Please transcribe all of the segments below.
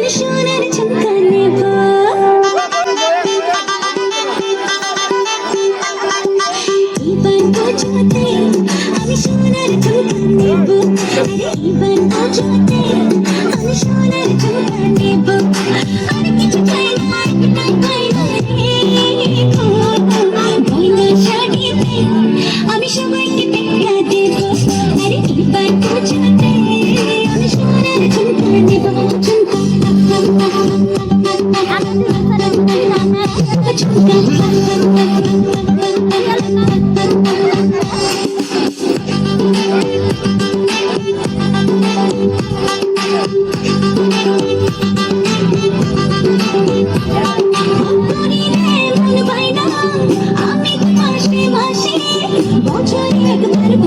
আমি সোনার ঝুমকা নেব এবার পুজোতে আমি সোনার ঝুমকা নেব এবার পুজোতে আমি সোনার ঝুমকা নেব আর কিছু চাই না একটাই পাইনা গয়না শাড়িতে আমি সবাইকে টেক্কা দেব আরে এবার পুজোতে আমি সোনার ঝুমকা নেব ঝুমকা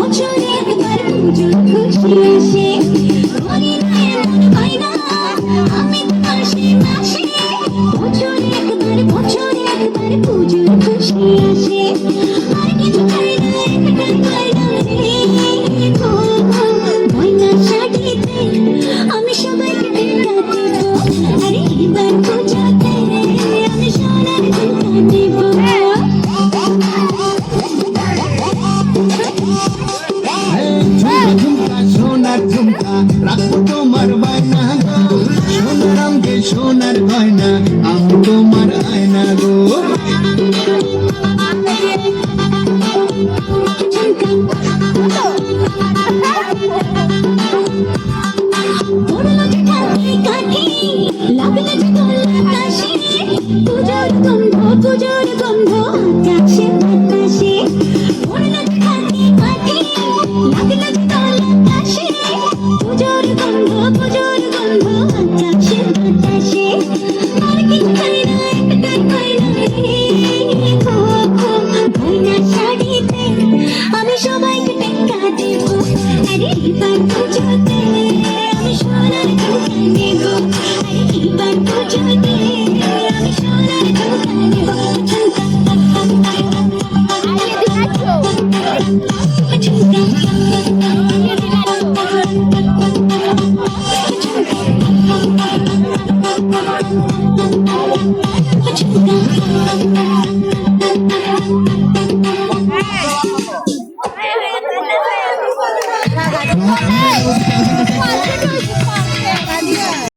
বছরে একবার পুজো খুশি আসে আমি মাসে মাসে বছরে একবার পুজো খুশি আসে আর কিছু চাই না একটাই পাইনা রে গয়না শাড়িতে আমি সবাইকে টেক্কা দেব আরে এবার পুজোতে আমি সোনার ঝুমকা নেব সোনার ঝুমকা রাখবো তোমার বায়না গো সোনার অঙ্গে সোনার গয়না আমি তোমার আয়না গো পুজোর গন্ধ আকাশে বাতাসে পুজোর গন্ধ আকাশে বাতাসে আর কিছু চাই না একটাই পাইনা গয়না শাড়িতে আমি সবাইকে টেক্কা দেব আরে এবার পুজোতে আমি সোনার ঝুমকা নেব আরে এবার পুজোতে আমি সোনার ঝুমকা নেব ঝুমকা